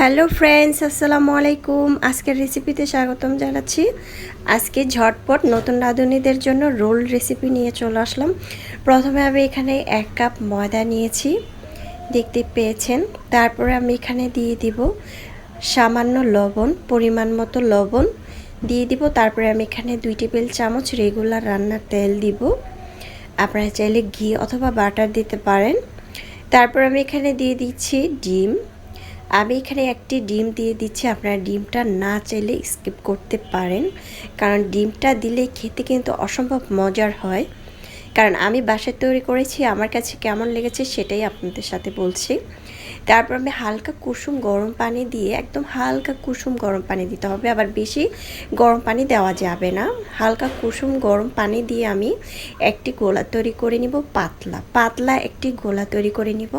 Hello friends, আসসালামু আলাইকুম। আজকের রেসিপিতে স্বাগতম জানাচ্ছি। আজকে ঝটপট নতুন রাঁধুনিদের জন্য রোল রেসিপি নিয়ে চলে আসলাম। প্রথমে আমি এখানে 1 কাপ ময়দা নিয়েছি, দেখতে পেয়েছেন। তারপরে আমি এখানে দিয়ে দিব সামান্য লবণ, পরিমাণ মতো লবণ দিয়ে দিব। তারপরে আমি এখানে 2 টেবিল চামচ রেগুলার রান্নার তেল দিব। আপনারা চাইলে ঘি অথবা বাটার দিতে পারেন। তারপর আমি এখানে দিয়ে দিচ্ছি ডিম। আমি এখানে একটি ডিম দিয়ে দিচ্ছি, আপনারা ডিমটা না চাইলে স্কিপ করতে পারেন, কারণ ডিমটা দিলে খেতে কিন্তু অসম্ভব মজার হয়। কারণ আমি বাসায় তৈরি করেছি, আমার কাছে কেমন লেগেছে সেটাই আপনাদের সাথে বলছি। তারপর আমি হালকা কুসুম গরম পানি দিয়ে, একদম হালকা কুসুম গরম পানি দিতে হবে, আবার বেশি গরম পানি দেওয়া যাবে না। হালকা কুসুম গরম পানি দিয়ে আমি একটি গোলা তৈরি করে নিব, পাতলা পাতলা একটি গোলা তৈরি করে নিব।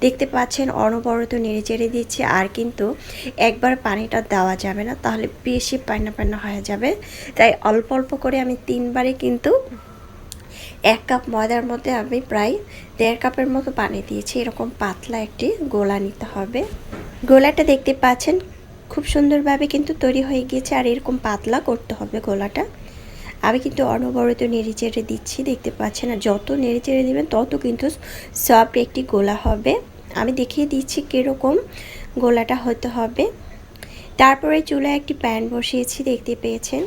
দেখতে পাচ্ছেন অনবরত নেড়ে চেড়ে দিচ্ছি, আর কিন্তু একবার পানিটা দেওয়া যাবে না, তাহলে বেশি পান্না পান্না হয়ে যাবে। তাই অল্প অল্প করে আমি 3বারে কিন্তু 1 কাপ ময়দার মধ্যে আমি প্রায় 1.5 কাপের মতো পানি দিয়েছি। এরকম পাতলা একটি গোলা নিতে হবে। গোলাটা দেখতে পাচ্ছেন খুব সুন্দরভাবে কিন্তু তৈরি হয়ে গিয়েছে, আর এরকম পাতলা করতে হবে গোলাটা। আমি কিন্তু অনবরত নেড়ে চেড়ে দিচ্ছি, দেখতে পাচ্ছেন। আর যত নেড়ে চেড়ে দেবেন তত কিন্তু সফট একটি গোলা হবে। আমি দেখিয়ে দিচ্ছি কীরকম গোলাটা হতে হবে। তারপরে চুলায় একটি প্যান বসিয়েছি, দেখতে পেয়েছেন।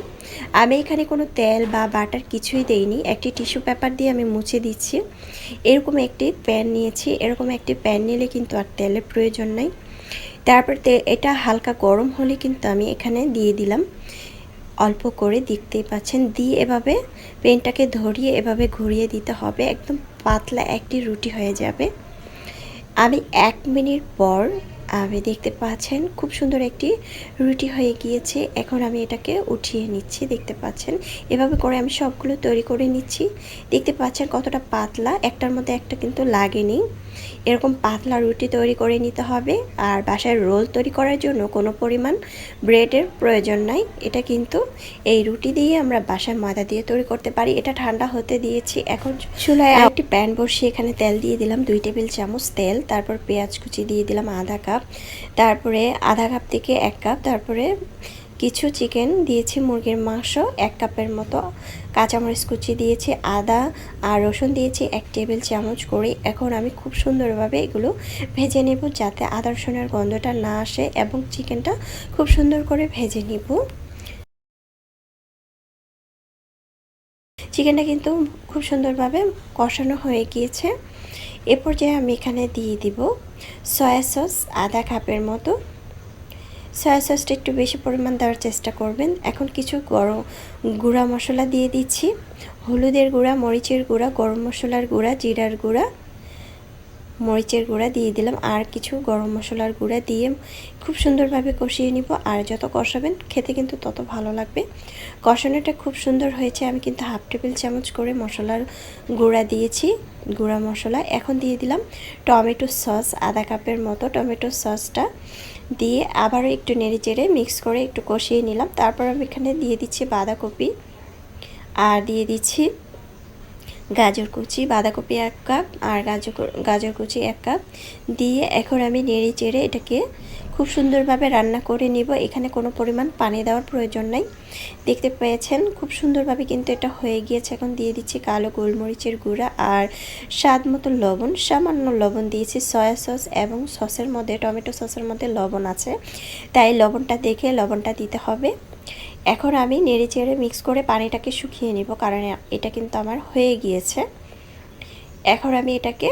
আমি এখানে কোনো তেল বা বাটার কিছুই দেইনি, একটি টিস্যু পেপার দিয়ে আমি মুছে দিচ্ছি। এরকম একটি প্যান নিয়েছি, এরকম একটি প্যান নিলে কিন্তু আর তেলের প্রয়োজন নাই। তারপর এটা হালকা গরম হলে কিন্তু আমি এখানে দিয়ে দিলাম অল্প করে, দেখতেই পাচ্ছেন। দিয়ে এভাবে প্যানটাকে ধরিয়ে এভাবে ঘুরিয়ে দিতে হবে, একদম পাতলা একটি রুটি হয়ে যাবে। আমি 1 মিনিট পর আমি দেখতে পাচ্ছেন খুব সুন্দর একটি রুটি হয়ে গিয়েছে। এখন আমি এটাকে উঠিয়ে নিচ্ছি, দেখতে পাচ্ছেন। এভাবে করে আমি সবগুলো তৈরি করে নিচ্ছি। দেখতে পাচ্ছেন কতটা পাতলা, একটার মধ্যে একটা কিন্তু লাগেনি। এরকম পাতলা রুটি তৈরি করে নিতে হবে। আর বাসায় রোল তৈরি করার জন্য কোনো পরিমাণ ব্রেডের প্রয়োজন নাই। এটা কিন্তু এই রুটি দিয়ে আমরা বাসায় ময়দা দিয়ে তৈরি করতে পারি। এটা ঠান্ডা হতে দিয়েছি। এখন চুলায় একটি প্যান বসিয়ে এখানে তেল দিয়ে দিলাম 2 টেবিল চামচ তেল। তারপর পেঁয়াজ কুচি দিয়ে দিলাম আধা কাপ, তারপরে আধা কাপ থেকে 1 কাপ, তারপরে কিছু চিকেন দিয়েছি, মুরগির মাংস 1 কাপের মতো, কাঁচামরিচ কুচি দিয়েছি, আদা আর রসুন দিয়েছি 1 টেবিল চামচ করে। এখন আমি খুব সুন্দরভাবে এগুলো ভেজে নেব, যাতে আদা রসুনের গন্ধটা না আসে, এবং চিকেনটা খুব সুন্দর করে ভেজে নিব। চিকেনটা কিন্তু খুব সুন্দরভাবে কষানো হয়ে গিয়েছে। এ পর্যায়ে আমি এখানে দিয়ে দিব সয়া সস আধা কাপের মতো। সয়া সসটা একটু বেশি পরিমাণ দেওয়ার চেষ্টা করবেন। এখন কিছু গুঁড়া মশলা দিয়ে দিচ্ছি, হলুদের গুঁড়া, মরিচের গুঁড়া, গরম মশলার গুঁড়া, জিরার গুঁড়া, মরিচের গুঁড়া দিয়ে দিলাম, আর কিছু গরম মশলার গুঁড়া দিয়ে খুব সুন্দরভাবে কষিয়ে নিব। আর যত কষাবেন খেতে কিন্তু তত ভালো লাগবে। কষানোটা খুব সুন্দর হয়েছে। আমি কিন্তু 1/2 টেবিল চামচ করে মশলার গুঁড়া দিয়েছি, গুঁড়া মশলা। এখন দিয়ে দিলাম টমেটো সস আধা কাপের মতো। টমেটো সসটা দিয়ে আবারও একটু নেড়ে চেড়ে মিক্স করে একটু কষিয়ে নিলাম। তারপর আমি এখানে দিয়ে দিচ্ছি বাঁধাকপি, আর দিয়ে দিচ্ছি গাজর কুচি। বাঁধাকপি 1 কাপ আর গাজর কুচি 1 কাপ দিয়ে এখন আমি নেড়ে চেড়ে এটাকে খুব সুন্দরভাবে রান্না করে নিব। এখানে কোনো পরিমাণ পানি দেওয়ার প্রয়োজন নাই। দেখতে পেয়েছেন খুব সুন্দরভাবে কিন্তু এটা হয়ে গিয়েছে। এখন দিয়ে দিচ্ছি কালো গোলমরিচের গুঁড়া আর স্বাদ মতো লবণ, সামান্য লবণ দিয়েছি। সয়া সস এবং সসের মধ্যে, টমেটো সসের মধ্যে লবণ আছে, তাই লবণটা দেখে লবণটা দিতে হবে। এখন আমি নেড়ে চেড়ে মিক্স করে পানিটাকে শুকিয়ে নিব, কারণ এটা কিন্তু আমার হয়ে গিয়েছে। এখন আমি এটাকে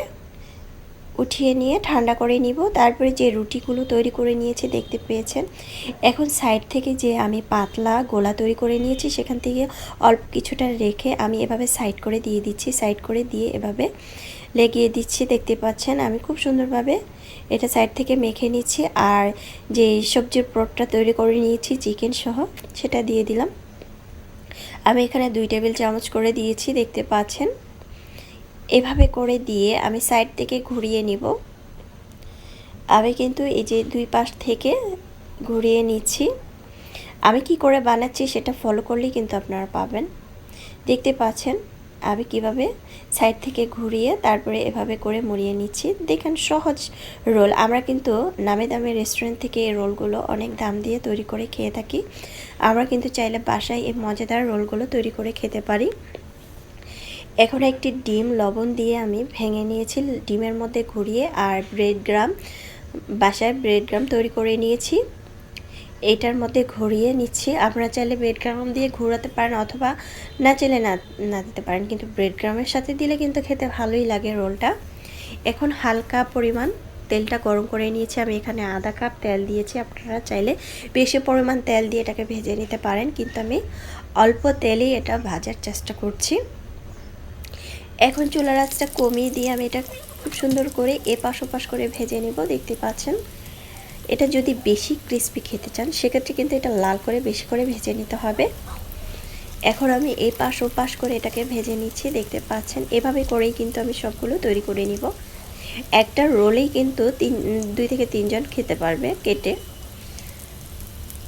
উঠিয়ে নিয়ে ঠান্ডা করে নিব। তারপরে যে রুটিগুলো তৈরি করে নিয়েছি দেখতে পেয়েছেন। এখন সাইড থেকে যে আমি পাতলা গোলা তৈরি করে নিয়েছি, সেখান থেকে অল্প কিছুটা রেখে আমি এভাবে সাইড করে দিয়ে দিচ্ছি। সাইড করে দিয়ে এভাবে লেগিয়ে দিচ্ছি, দেখতে পাচ্ছেন। আমি খুব সুন্দরভাবে এটা সাইড থেকে মেখে নিচ্ছি। আর যে সবজির পুরটা তৈরি করে নিয়েছি চিকেন সহ, সেটা দিয়ে দিলাম। আমি এখানে 2 টেবিল চামচ করে দিয়েছি, দেখতে পাচ্ছেন। এভাবে করে দিয়ে আমি সাইড থেকে ঘুরিয়ে নিব। আমি কিন্তু এই যে 2 পাশ থেকে ঘুরিয়ে নিচ্ছি। আমি কি করে বানাচ্ছি সেটা ফলো করলেই কিন্তু আপনারা পাবেন, দেখতে পাচ্ছেন। আমি কিভাবে সাইড থেকে ঘুরিয়ে তারপরে এভাবে করে মুড়িয়ে নিচ্ছি। দেখেন সহজ রোল। আমরা কিন্তু নামি দামি রেস্টুরেন্ট থেকে এই রোলগুলো অনেক দাম দিয়ে তৈরি করে খেয়ে থাকি। আমরা কিন্তু চাইলে বাসায় এই মজাদার রোলগুলো তৈরি করে খেতে পারি। এখন একটি ডিম লবণ দিয়ে আমি ভেঙে নিয়েছি, ডিমের মধ্যে ঘুরিয়ে, আর বাসায় ব্রেড গ্রাম তৈরি করে নিয়েছি, এইটার মধ্যে ঘুরিয়ে নিচ্ছি। আপনারা চাইলে ব্রেড গ্রাম দিয়ে ঘোরাতে পারেন অথবা না চাইলে না দিতে পারেন, কিন্তু ব্রেড গ্রামের সাথে দিলে কিন্তু খেতে ভালোই লাগে রোলটা। এখন হালকা পরিমাণ তেলটা গরম করে নিয়েছি। আমি এখানে আধা কাপ তেল দিয়েছি। আপনারা চাইলে বেশি পরিমাণ তেল দিয়ে এটাকে ভেজে নিতে পারেন, কিন্তু আমি অল্প তেলেই এটা ভাজার চেষ্টা করছি। এখন চুলার আঁচটা কমিয়ে দিয়ে আমি এটা খুব সুন্দর করে এপাশ ওপাশ করে ভেজে নেব। দেখতে পাচ্ছেন, এটা যদি বেশি ক্রিস্পি খেতে চান সেক্ষেত্রে কিন্তু এটা লাল করে বেশি করে ভেজে নিতে হবে। এখন আমি এপাশ ওপাশ করে এটাকে ভেজে নিচ্ছি। দেখতে পাচ্ছেন, এভাবে করেই কিন্তু আমি সবগুলো তৈরি করে নিব। একটা রোলেই কিন্তু 2 থেকে 3 জন খেতে পারবে কেটে।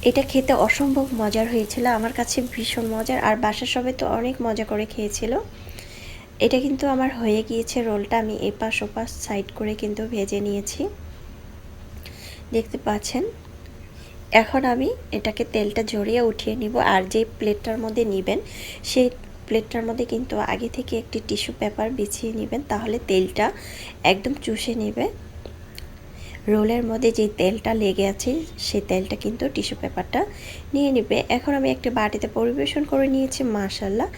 এটা খেতে অসম্ভব মজার হয়েছিল, আমার কাছে ভীষণ মজার, আর বাসার সবাই তো অনেক মজা করে খেয়েছিল। এটা কিন্তু আমার হয়ে গিয়েছে রোলটা। আমি এপাশ ওপাশ সাইড করে কিন্তু ভেজে নিয়েছি, দেখতে পাচ্ছেন। এখন আমি এটাকে তেলটা ঝরিয়ে উঠিয়ে নিব। আর যে প্লেটটার মধ্যে নেবেন সেই প্লেটটার মধ্যে কিন্তু আগে থেকে একটি টিস্যু পেপার বিছিয়ে নেবেন, তাহলে তেলটা একদম চুষে নেবে। রোলের মধ্যে যে তেলটা লেগে আছে সেই তেলটা কিন্তু টিস্যু পেপারটা নিয়ে নেবে। এখন আমি একটা বাটিতে পরিবেশন করে নিয়েছি। মাশাআল্লাহ,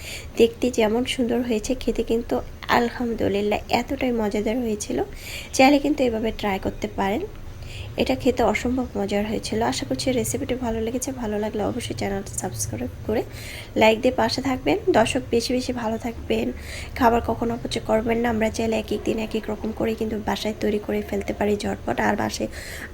দেখতে যেমন সুন্দর হয়েছে, খেতে কিন্তু আলহামদুলিল্লাহ এতটাই মজাদার হয়েছিল। চাইলে কিন্তু এভাবে ট্রাই করতে পারেন। এটা খেতে অসম্ভব মজার হয়েছিল। আশা করছি রেসিপিটি ভালো লেগেছে। ভালো লাগলে অবশ্যই চ্যানেলটা সাবস্ক্রাইব করে লাইক দিয়ে পাশে থাকবেন। দর্শক বেশি বেশি ভালো থাকবেন, খাবার কখনো অপচয় করবেন না। আমরা চাইলে এক এক দিন এক এক রকম করে কিন্তু বাসায় তৈরি করে ফেলতে পারি ঝটপট। আর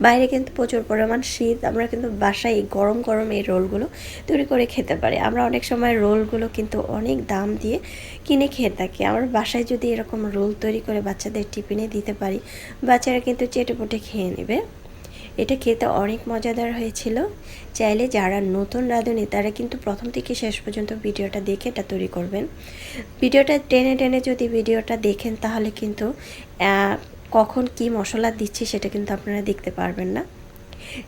বাইরে কিন্তু প্রচুর পরিমাণ শীত, আমরা কিন্তু বাসায় গরম গরম এই রোলগুলো তৈরি করে খেতে পারি। আমরা অনেক সময় রোলগুলো কিন্তু অনেক দাম দিয়ে কিনে খেয়ে থাকি। আমরা বাসায় যদি এরকম রোল তৈরি করে বাচ্চাদের টিফিনে দিতে পারি, বাচ্চারা কিন্তু চেটেপুটে খেয়ে নেবে। এটা খেতে অনেক মজাদার হয়েছিল। চাইলে যারা নতুন রাঁধুনি তারা কিন্তু প্রথম থেকে শেষ পর্যন্ত ভিডিওটা দেখে এটা তৈরি করবেন। ভিডিওটা টেনে টেনে যদি ভিডিওটা দেখেন তাহলে কিন্তু কখন কি মশলা দিচ্ছি সেটা কিন্তু আপনারা দেখতে পারবেন না।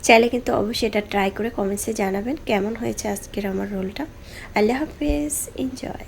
চাইলে কিন্তু অবশ্যই এটা ট্রাই করে কমেন্টসে জানাবেন কেমন হয়েছে আজকের আমার রোলটা। আল্লাহ হাফেজ, এনজয়।